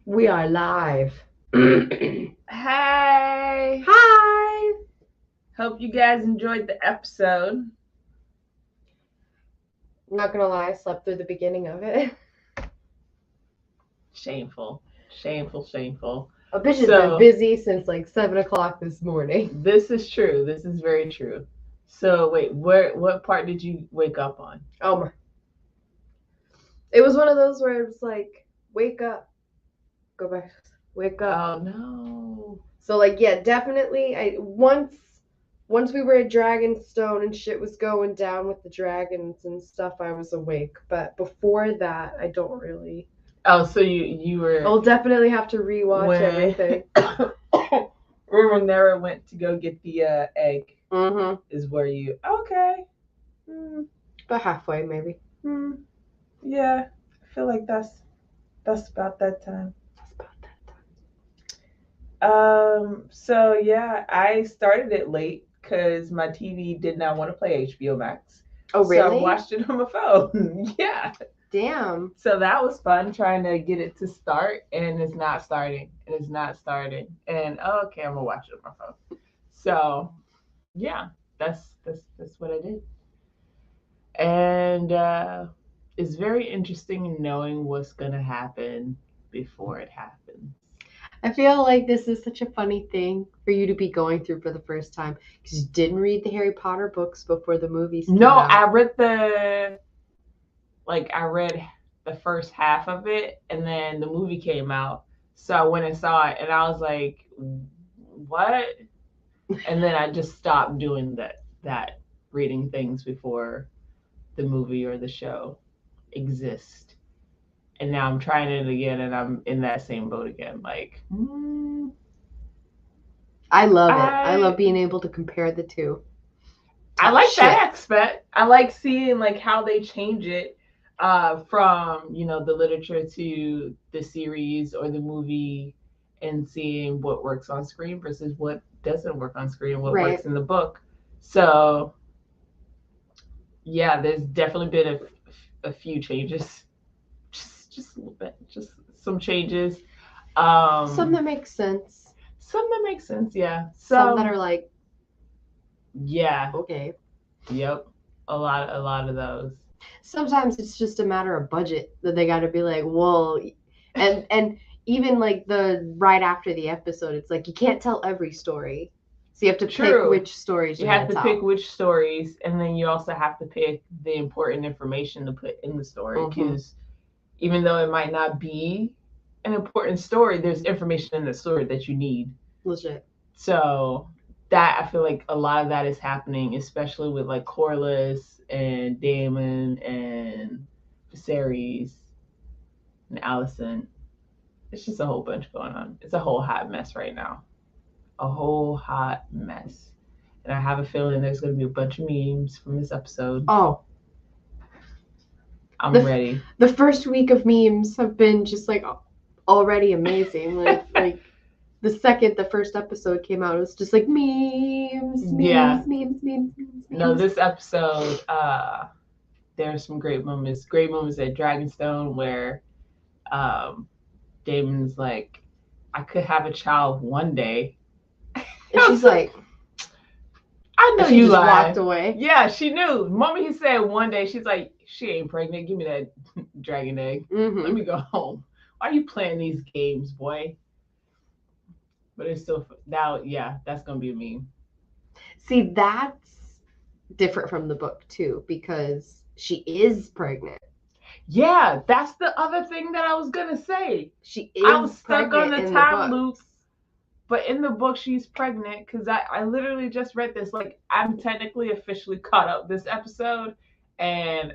We are live. Hi. Hey, hope you guys enjoyed the episode. Not gonna lie, I slept through the beginning of it. Shameful, shameful, shameful. A bitch has been So, busy since like 7 o'clock this morning. this is true. This is very true. So, wait, what part did you wake up on? Oh my! It was one of those where it was like, wake up, go back, wake up. Oh no. So like, yeah, definitely. Once we were at Dragonstone and shit was going down with the dragons and stuff, I was awake. But before that, I don't really. Oh, so you were I'll definitely have to rewatch when everything. when Nera went to go get the egg Mm-hmm. is where you okay. Mm, About halfway, maybe. yeah, I feel like that's about that time. That's about that. So yeah, I started it late because my TV did not want to play HBO Max. Oh, So I really? watched it on my phone. Yeah. Damn. So that was fun trying to get it to start and it's not starting. And it's not starting. And okay, I'm gonna watch it on my phone. So yeah, that's what I did. And it's very interesting knowing what's gonna happen before it happens. I feel like this is such a funny thing for you to be going through for the first time because you didn't read the Harry Potter books before the movies came No, out. I read the first half of it and then the movie came out. So I went and saw it and I was like, what? And then I just stopped doing that reading things before the movie or the show exist. And now I'm trying it again and I'm in that same boat again. Like, I love it. I love being able to compare the two. I like that aspect. I like seeing like how they change it from the literature to the series or the movie, and seeing what works on screen versus what doesn't work on screen, what Right. works in the book. So yeah, there's definitely been a few changes, just a little bit, just some changes. Some that make sense. Some that make sense, yeah. Some that are like, yeah, okay. yep, a lot of those. Sometimes it's just a matter of budget that they got to be like, well, and even like the right after the episode, it's like you can't tell every story, so you have to pick which stories you you're have to gonna tell. pick which stories, and then you also have to pick the important information to put in the story, because even though it might not be an important story, there's information in the story that you need. Legit. So that, I feel like a lot of that is happening, especially with like Corlys and Daemon and Viserys and Alicent. It's just a whole bunch going on. It's a whole hot mess right now. A whole hot mess. And I have a feeling there's going to be a bunch of memes from this episode. Oh, I'm ready. The first week of memes have been just like already amazing. Like the second the first episode came out, it was just like memes. Memes. No, this episode, there's some great moments. Great moments at Dragonstone where Damon's like, I could have a child one day. And she's like, I know you lied. Walked away. Yeah, she knew. The moment he said one day, she's like, she ain't pregnant. Give me that dragon egg. Let me go home. Why are you playing these games, boy? But it's still now. Yeah, that's gonna be a meme. See, that's different from the book too, because she is pregnant. Yeah, that's the other thing that I was gonna say. She is. I was stuck on the time loop. But in the book, she's pregnant, because I literally just read this. Like, I'm technically officially caught up this episode, and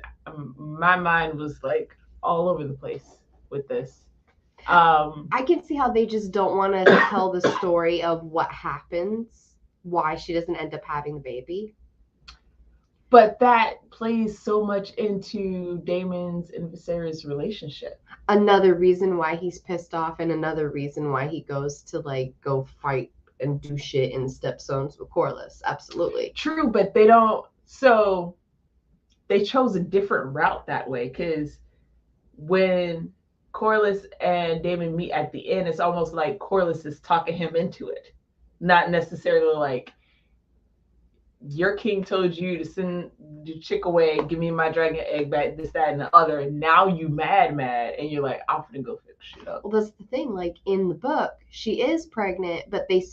my mind was like all over the place with this. I can see how they just don't want to tell the story of what happens, why she doesn't end up having the baby. But that plays so much into Daemon's and Viserys' relationship. Another reason why he's pissed off, and another reason why he goes to like go fight and do shit in Stepstones with Corlys. Absolutely. True, but they don't. So they chose a different route that way, because when Corlys and Daemon meet at the end, it's almost like Corlys is talking him into it. Not necessarily like, your king told you to send the chick away, give me my dragon egg back, this, that, and the other, and now you mad, and you're like, I'm gonna go fix shit up. Well, that's the thing. Like in the book, she is pregnant, but they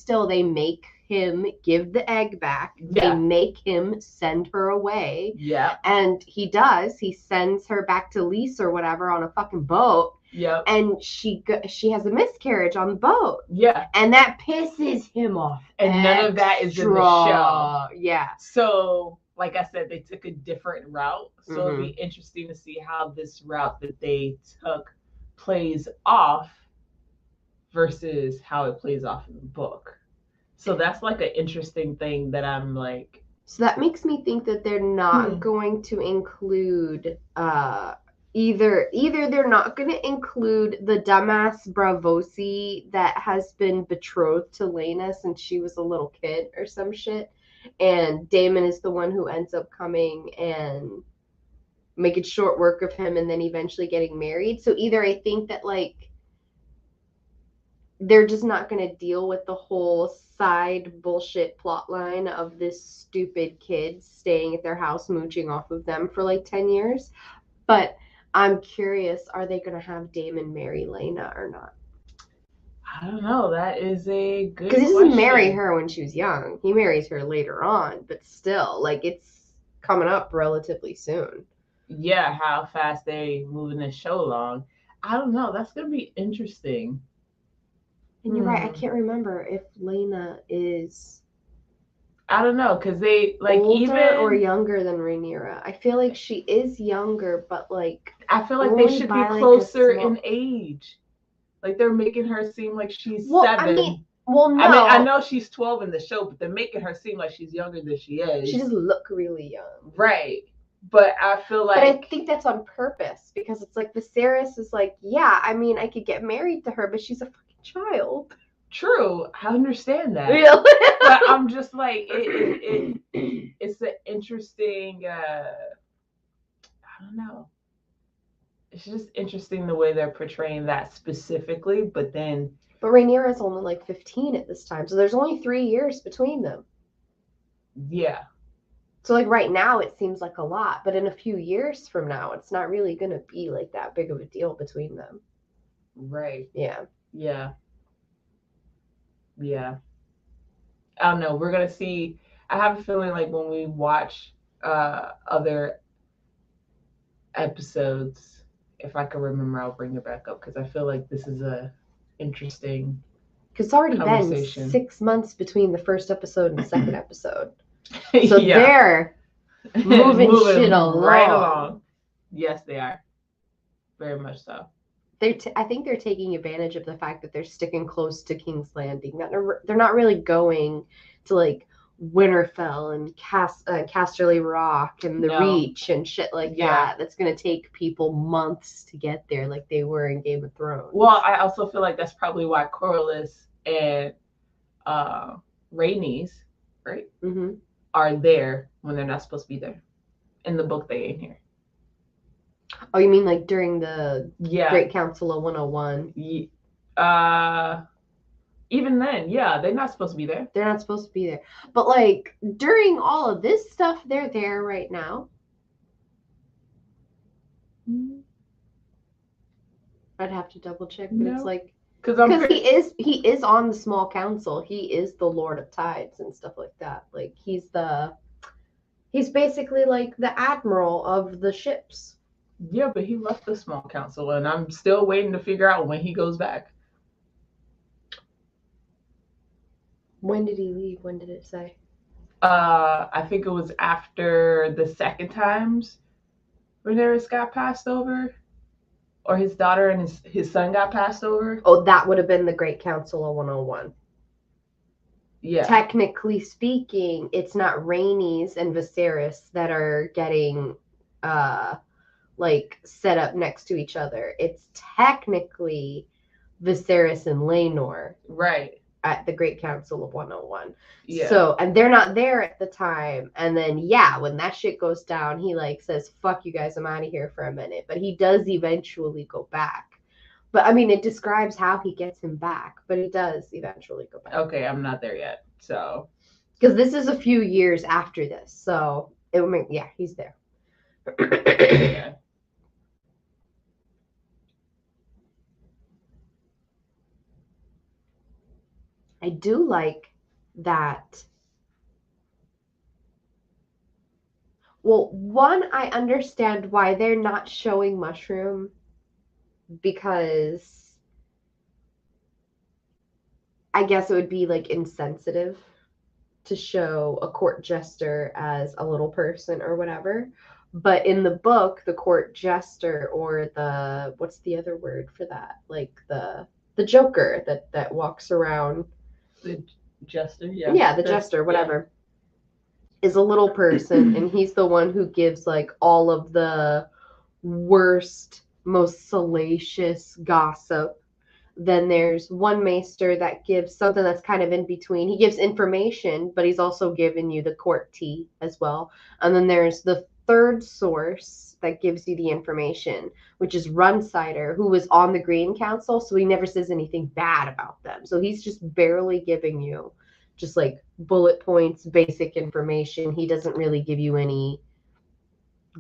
make him give the egg back. Yeah. They make him send her away. Yeah. And he does. He sends her back to Lys or whatever on a fucking boat. Yep. And she has a miscarriage on the boat. Yeah. And that pisses him off. And none of that is in the show. Yeah. So, like I said, they took a different route. So it'll be interesting to see how this route that they took plays off versus how it plays off in the book. So that's like an interesting thing that I'm like. So that makes me think that they're not going to include either they're not going to include the dumbass Braavosi that has been betrothed to Laena since she was a little kid or some shit, and Daemon is the one who ends up coming and making short work of him and then eventually getting married. So either I think that like they're just not going to deal with the whole side bullshit plot line of this stupid kid staying at their house mooching off of them for like 10 years. But I'm curious, are they going to have Daemon marry Laena or not? I don't know. That is a good question. Because he doesn't marry her when she was young. He marries her later on, but still, like, it's coming up relatively soon. Yeah, how fast they moving this show along. I don't know. That's going to be interesting. And you're right. I can't remember if Laena is... I don't know, because they like older even or younger than Rhaenyra. I feel like she is younger, but like I feel like they should be closer in age. Like they're making her seem like she's 7. I mean, no. I know she's 12 in the show, but they're making her seem like she's younger than she is. She doesn't look really young, right? But I feel like, but I think that's on purpose because it's like Viserys is like, yeah, I mean, I could get married to her, but she's a fucking child. True, I understand that. Really? But I'm just like, it's an interesting, I don't know. It's just interesting the way they're portraying that specifically, but Rhaenyra is only like 15 at this time, so there's only 3 years between them. Yeah. So like right now it seems like a lot, but in a few years from now, it's not really going to be like that big of a deal between them. Right. Yeah. Yeah. Yeah. I don't know. We're going to see. I have a feeling like when we watch other episodes, if I can remember, I'll bring it back up because I feel like this is a interesting because it's already been 6 months between the first episode and the second episode. So they're moving shit along. Right along. Yes, they are. Very much so. I think they're taking advantage of the fact that they're sticking close to King's Landing. They're not really going to like Winterfell and Casterly Rock and the Reach and shit like that. That's going to take people months to get there like they were in Game of Thrones. Well, I also feel like that's probably why Corlys and Rhaenys, right, are there when they're not supposed to be there. In the book, they ain't here. Oh, you mean like during the Great Council of 101? Even then, they're not supposed to be there. They're not supposed to be there. But like during all of this stuff, they're there right now. I'd have to double check, but it's like because he is on the small council. He is the Lord of Tides and stuff like that. Like he's basically like the admiral of the ships. Yeah, but he left the small council, and I'm still waiting to figure out when he goes back. When did he leave? When did it say? I think it was after the second times Rhaenyra got passed over, or his daughter and his son got passed over. Oh, that would have been the Great Council of 101. Yeah. Technically speaking, it's not Rhaenys and Viserys that are getting like set up next to each other. It's technically Viserys and Laenor. Right. At the Great Council of 101. Yeah. So, and they're not there at the time. And then, when that shit goes down, he like says, fuck you guys, I'm out of here for a minute. But he does eventually go back. But I mean, it describes how he gets him back, but he does eventually go back. Okay, I'm not there yet. So, because this is a few years after this, so it would make, yeah, he's there. yeah. I do like that. Well, one, I understand why they're not showing Mushroom, because I guess it would be like insensitive to show a court jester as a little person or whatever. But in the book, the court jester, or the, what's the other word for that? Like the Joker that walks around. The jester, yeah. Yeah, the jester, whatever. Yeah. Is a little person, and he's the one who gives like all of the worst, most salacious gossip. Then there's one maester that gives something that's kind of in between. He gives information, but he's also giving you the court tea as well. And then there's the third source that gives you the information, which is Runsider, who was on the Green Council, so he never says anything bad about them. So he's just barely giving you just like bullet points, basic information. He doesn't really give you any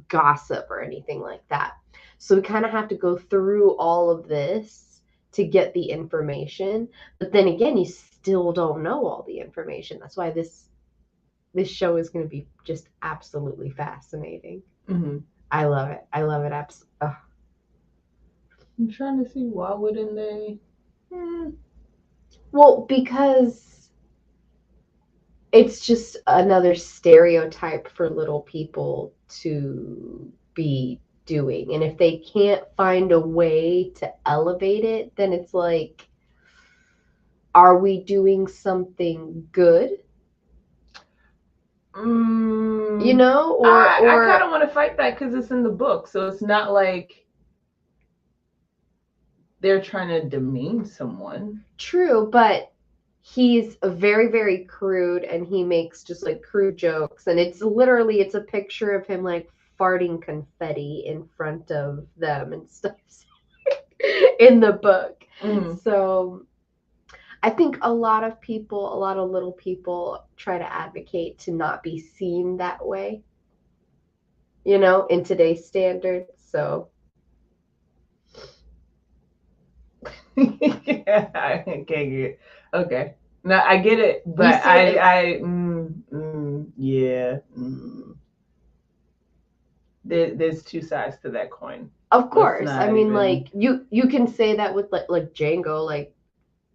gossip or anything like that. So we kind of have to go through all of this to get the information. But then again, you still don't know all the information. That's why this show is going to be just absolutely fascinating. Mm-hmm. I love it. I love it. I'm trying to see, why wouldn't they? Well, because it's just another stereotype for little people to be doing. And if they can't find a way to elevate it, then it's like, are we doing something good? You know, or I kind of want to fight that, because it's in the book, so it's not like they're trying to demean someone. True, but he's very, very crude, and he makes just like crude jokes, and it's a picture of him like farting confetti in front of them and stuff in the book. Mm-hmm. So I think a lot of little people try to advocate to not be seen that way, you know, in today's standards. So yeah, I can't get it. Okay. No, I get it, but yeah. There's two sides to that coin. Of course. I mean, like, you can say that with like Django, like,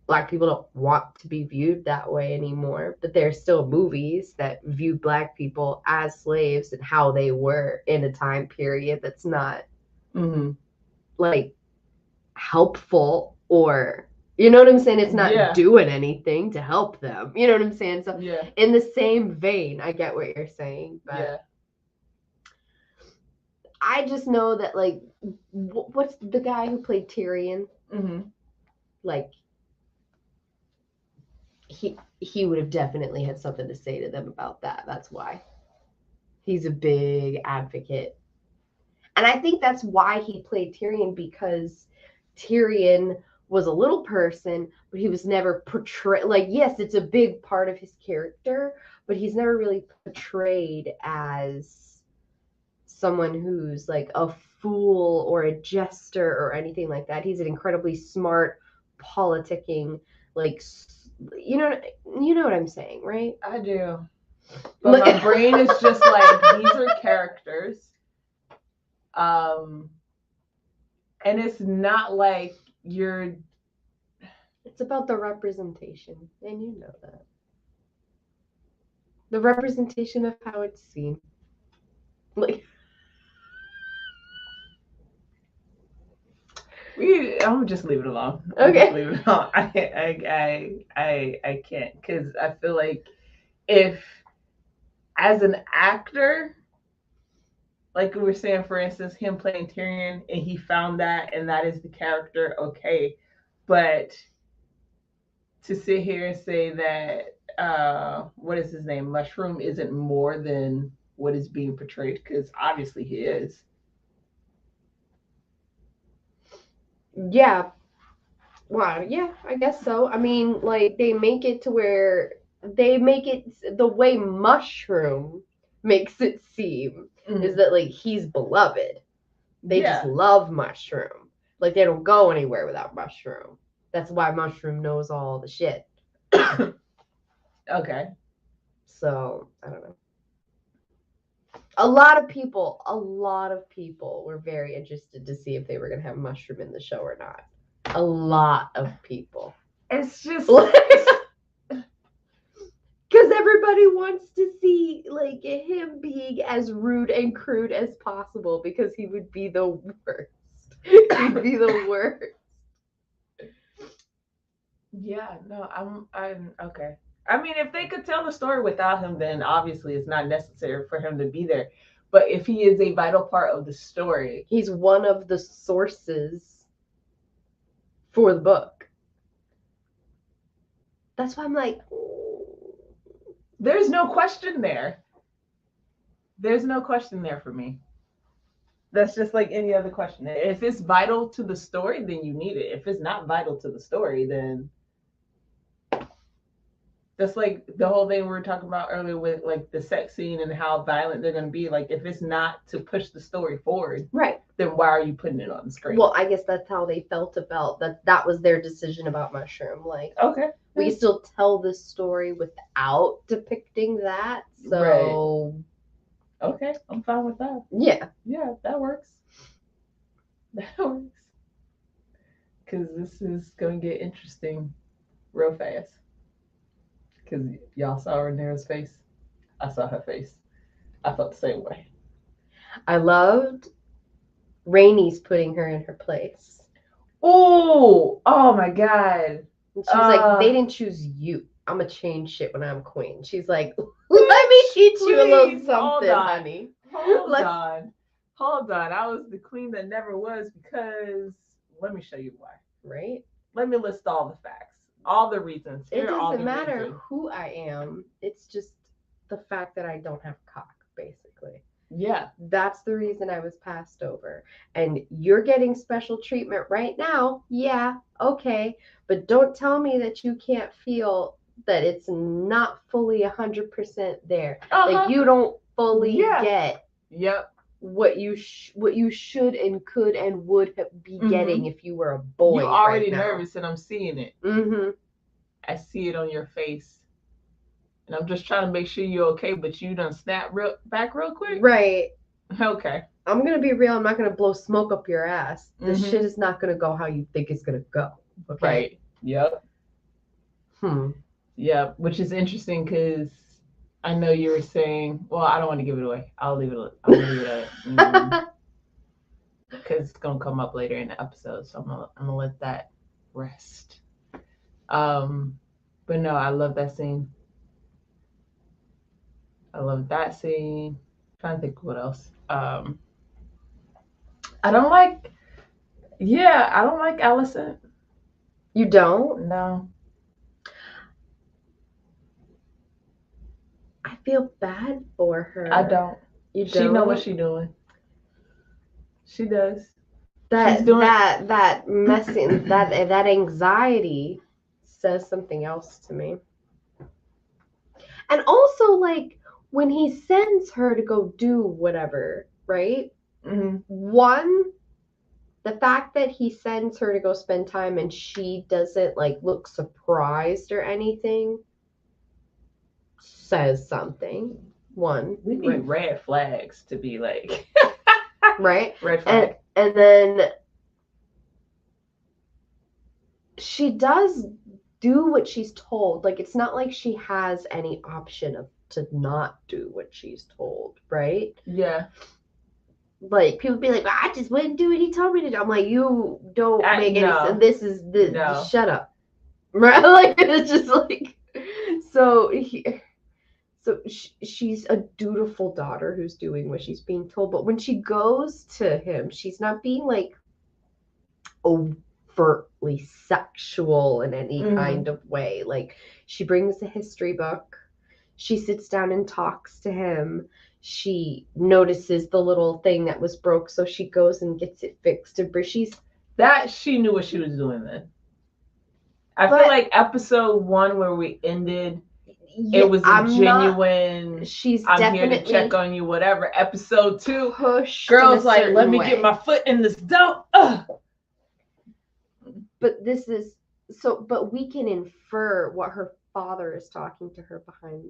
Black people don't want to be viewed that way anymore, but there's still movies that view Black people as slaves and how they were in a time period that's not like helpful, or, you know what I'm saying? It's not doing anything to help them. You know what I'm saying? So in the same vein, I get what you're saying, but I just know that, like, what's the guy who played Tyrion? Like, he would have definitely had something to say to them about that. That's why he's a big advocate. And I think that's why he played Tyrion, because Tyrion was a little person, but he was never portrayed, like, yes, it's a big part of his character, but he's never really portrayed as someone who's like a fool or a jester or anything like that. He's an incredibly smart, politicking, like, you know what I'm saying, right? I do. But my brain is just like, these are characters. And it's not like it's about the representation, and you know that. The representation of how it's seen. Like, I'm just leave it alone. Okay. Leave it alone. I can't, because I feel like, if as an actor, like we were saying, for instance, him playing Tyrion, and he found that, and that is the character, okay. But to sit here and say that, what is his name, Mushroom, isn't more than what is being portrayed, because obviously he is. Yeah, Well, yeah, I guess so. I mean, like they make it to where they make it the way Mushroom makes it seem is that like he's beloved. They just love Mushroom. Like they don't go anywhere without Mushroom. That's why Mushroom knows all the shit. Okay. So, I don't know. A lot of people were very interested to see if they were going to have Mushroom in the show or not. A lot of people. It's just because everybody wants to see like him being as rude and crude as possible because he would be the worst. He'd be the worst. Yeah, no, I'm okay. I mean, if they could tell the story without him, then obviously it's not necessary for him to be there. But if he is a vital part of the story, he's one of the sources for the book. That's why I'm like, there's no question there. There's no question there for me. That's just like any other question. If it's vital to the story, then you need it. If it's not vital to the story, then that's like the whole thing we were talking about earlier with like the sex scene and how violent they're going to be. Like if it's not to push the story forward, right, then why are you putting it on the screen? Well, I guess that's how they felt about that. That was their decision about Mushroom. Like, okay, we can still tell this story without depicting that. So, right. Okay, I'm fine with that. Yeah, that works. That works. Because this is going to get interesting real fast. Because y'all saw Rhaenyra's face. I saw her face. I felt the same way. I loved Rhaenys putting her in her place. Oh my God. And she was like, they didn't choose you. I'm going to change shit when I'm queen. She's like, let me teach you a little something, honey. Hold on. I was the queen that never was because let me show you why. Right? Let me list all the facts, all the reasons. It doesn't matter who I am. It's just the fact that I don't have cock, basically. Yeah. That's the reason I was passed over. And you're getting special treatment right now. Yeah, okay. But don't tell me that you can't feel that it's not fully 100% there. Like you don't fully get what you should and could and would be getting if you were a boy. You're already nervous and I'm seeing it. I see it on your face. And I'm just trying to make sure you're okay, but you done snap back real quick? Right. Okay. I'm going to be real. I'm not going to blow smoke up your ass. This shit is not going to go how you think it's going to go. Okay? Right. Yep. Yeah, which is interesting because I know you were saying, well, I don't want to give it away. I'll leave it at because it's going to come up later in the episode. So I'm gonna let that rest. But no, I love that scene. I love that scene. I'm trying to think what else. I don't like Alicent. You don't? No. I feel bad for her. I don't. You don't? She know what she's doing. She does. That messing that anxiety says something else to me. And also, like, when he sends her to go do whatever, right? One, the fact that he sends her to go spend time and she doesn't, like, look surprised or anything says something. One. We need red flags to be like... right? Red flag. And then she does do what she's told. Like, it's not like she has any option to not do what she's told, right? Yeah. Like, people be like, I just wouldn't do what he told me to do. I'm like, you don't make any sense. This is just shut up. Right? Like, it's just like, she's a dutiful daughter who's doing what she's being told. But when she goes to him, she's not being like overtly sexual in any kind of way. Like, she brings a history book. She sits down and talks to him. She notices the little thing that was broke, so she goes and gets it fixed. And she knew what she was doing then. I feel like episode 1 where we ended, it was a genuine. I'm here to check on you. Whatever. Episode 2, girls like, let me get my foot in this dough. But this is so. But we can infer what her father is talking to her behind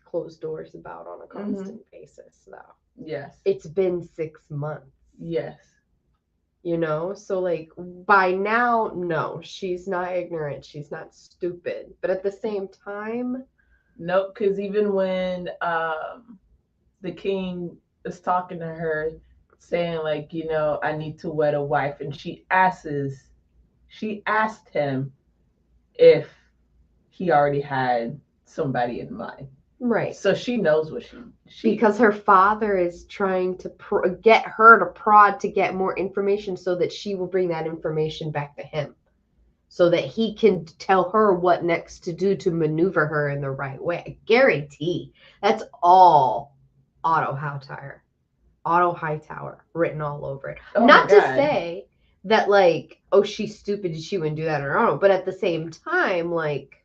closed doors about on a constant basis, though. Yes. It's been 6 months. Yes. You know, so like by now, no, she's not ignorant. She's not stupid. But at the same time, nope. Because even when the king is talking to her, saying like, you know, I need to wed a wife, and she asked him if he already had somebody in mind. Right. So she knows what she because her father is trying to get her to prod to get more information so that she will bring that information back to him so that he can tell her what next to do to maneuver her in the right way. I guarantee that's all Otto Hightower written all over it. Oh, not to say that like, oh, she's stupid and she wouldn't do that on her own, but at the same time, like,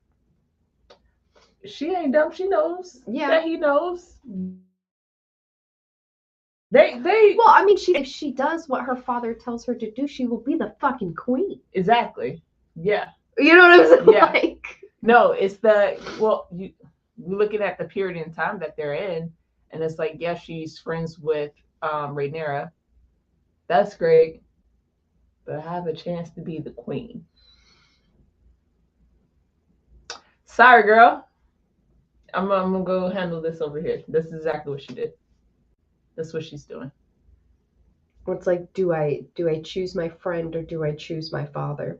she ain't dumb. She knows. Yeah. That he knows. They well, I mean, if she does what her father tells her to do, she will be the fucking queen. Exactly. Yeah. You know what I'm saying? Yeah. Like, no, it's you're looking at the period in time that they're in, and it's like, yeah, she's friends with Rhaenyra. That's great. But I have a chance to be the queen. Sorry, girl. I'm gonna go handle this over here. This is exactly what she did. That's what she's doing. It's like, do I choose my friend or do I choose my father?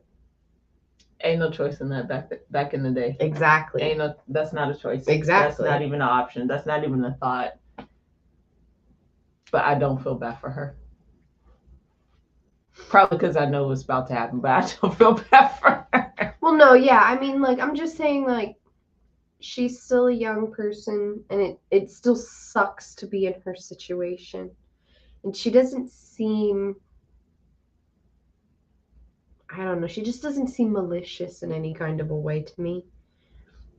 Ain't no choice in that back in the day. Exactly. That's not a choice. Exactly. That's not even an option. That's not even a thought. But I don't feel bad for her. Probably because I know what's about to happen, but I don't feel bad for her. Well, no, yeah. I mean, like, I'm just saying, like, she's still a young person, and it still sucks to be in her situation. And she doesn't seem, I don't know, she just doesn't seem malicious in any kind of a way to me.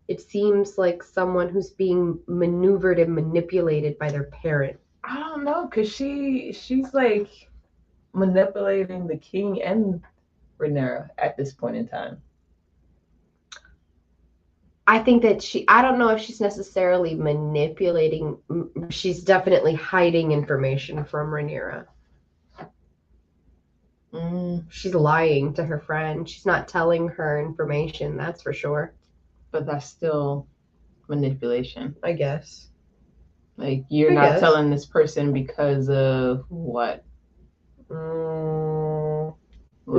It seems like someone who's being maneuvered and manipulated by their parent. I don't know, because she's like manipulating the king and Rhaenyra at this point in time. I think that I don't know if she's necessarily manipulating. She's definitely hiding information from Rhaenyra. She's lying to her friend. She's not telling her information, that's for sure. But that's still manipulation, I guess. Like, you're not telling this person because of what?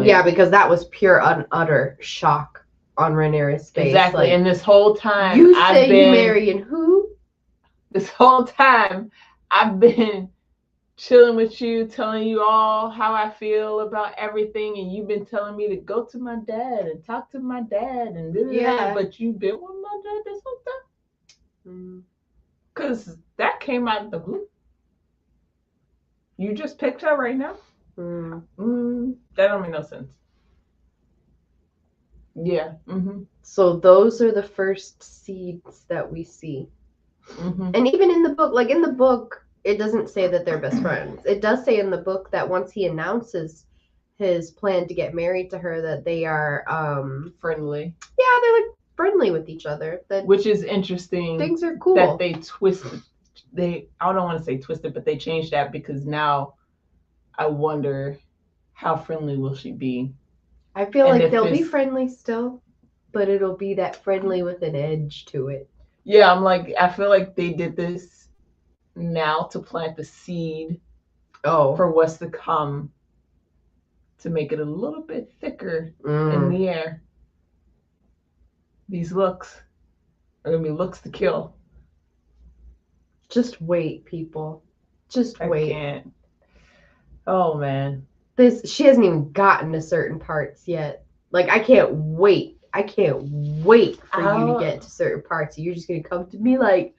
Yeah, because that was pure utter shock on Rhaenyra's face. Exactly. Like, and this whole time you marrying who? This whole time I've been chilling with you, telling you all how I feel about everything, and you've been telling me to go to my dad and talk to my dad and but you've been with my dad this whole time. Because that came out of the blue. You just picked her right now. That don't make no sense. Yeah. So those are the first seeds that we see. And even in the book, like in the book, it doesn't say that they're best friends. It does say in the book that once he announces his plan to get married to her, that they are friendly. Yeah, they're like friendly with each other. Which is interesting. Things are cool. That they twisted. I don't want to say twisted, but they changed that, because now I wonder how friendly will she be. I feel like they'll be friendly still, but it'll be that friendly with an edge to it. Yeah, I feel like they did this now to plant the seed for what's to come, to make it a little bit thicker in the air. These looks are going to be looks to kill. Just wait, people. Just wait. I can't. Oh, man. She hasn't even gotten to certain parts yet. Like, I can't wait. I can't wait for you to get to certain parts. You're just going to come to me like,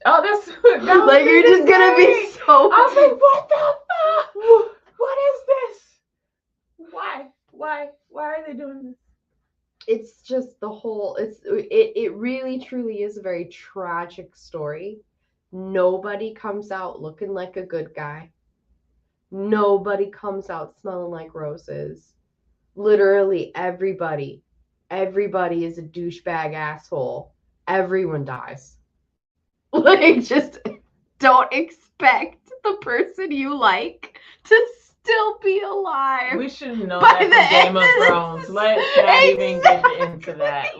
oh, that like, you're just going to be so... I was like, what the fuck? What is this? Why? Why are they doing this? It's just the whole. It really truly is a very tragic story. Nobody comes out looking like a good guy. Nobody comes out smelling like roses. Literally everybody is a douchebag asshole. Everyone dies. Like, just don't expect the person you like to still be alive. We should know that from Game of Thrones. Let's not even get into that.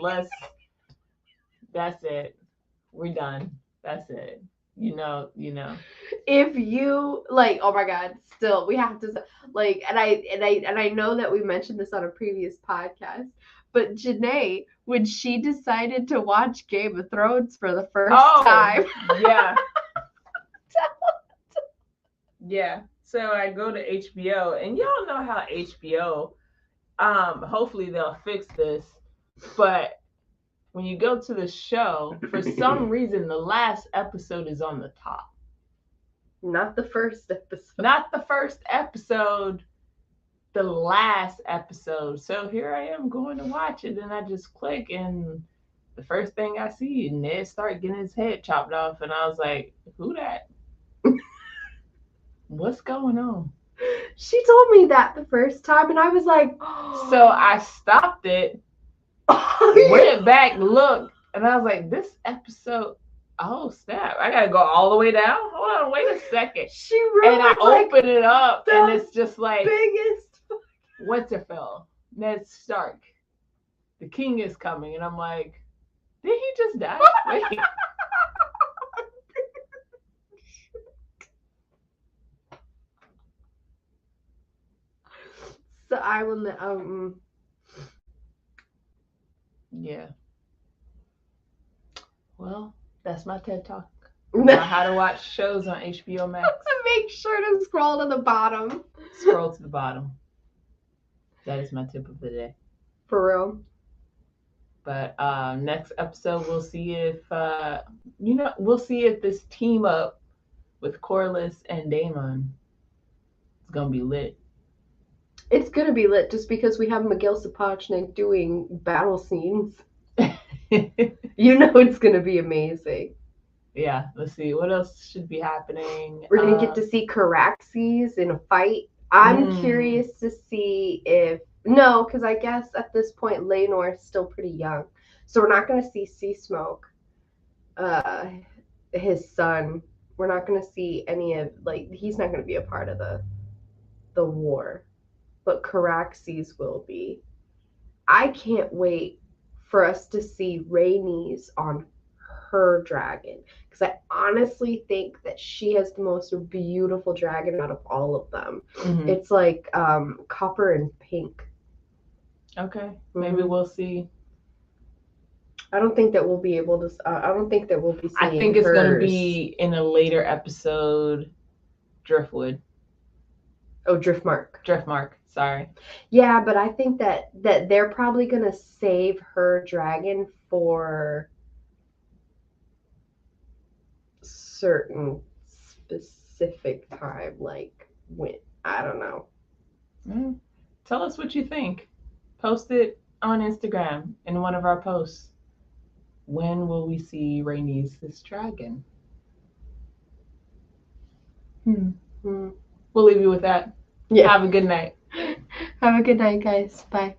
That's it. We're done. That's it. You know. If you like, oh my God, still we have to like, and I know that we mentioned this on a previous podcast, but Janae, when she decided to watch Game of Thrones for the first time. Yeah. Yeah. So I go to HBO, and y'all know how HBO, hopefully they'll fix this, but when you go to the show, for some reason, the last episode is on the top. Not the first episode. Not the first episode, the last episode. So here I am going to watch it, and I just click, and the first thing I see, Ned start getting his head chopped off, and I was like, who that? What's going on? She told me that the first time, and I was like, oh. So I stopped it, went back, looked, and I was like, this episode, oh snap, I gotta go all the way down? Hold on, wait a second. She wrote, and I open it up, and it's just like biggest Winterfell, Ned Stark, the king is coming, and I'm like, did he just die? Wait. So I will. Yeah. Well, that's my TED Talk about how to watch shows on HBO Max. Make sure to scroll to the bottom. Scroll to the bottom. That is my tip of the day. For real. But next episode, we'll see if we'll see if this team up with Corlys and Daemon is gonna be lit. It's gonna be lit just because we have Miguel Sapochnik doing battle scenes. You know it's gonna be amazing. Yeah, let's see what else should be happening. We're gonna get to see Caraxes in a fight. I'm curious to see if because I guess at this point Laenor is still pretty young, so we're not gonna see Seasmoke, his son. We're not gonna see any of he's not gonna be a part of the war. But Caraxes will be. I can't wait for us to see Rhaenys on her dragon, because I honestly think that she has the most beautiful dragon out of all of them. Mm-hmm. It's like copper and pink. Okay, maybe we'll see. I don't think that we'll be able to. I don't think that we'll be seeing. I think it's going to be in a later episode. Driftwood. Oh, Driftmark. Sorry. Yeah, but I think that they're probably gonna save her dragon for certain specific time, like when I don't know. Tell us what you think. Post it on Instagram in one of our posts. When will we see Rhaenys' dragon? We'll leave you with that. Yeah. Have a good night. Have a good night, guys. Bye.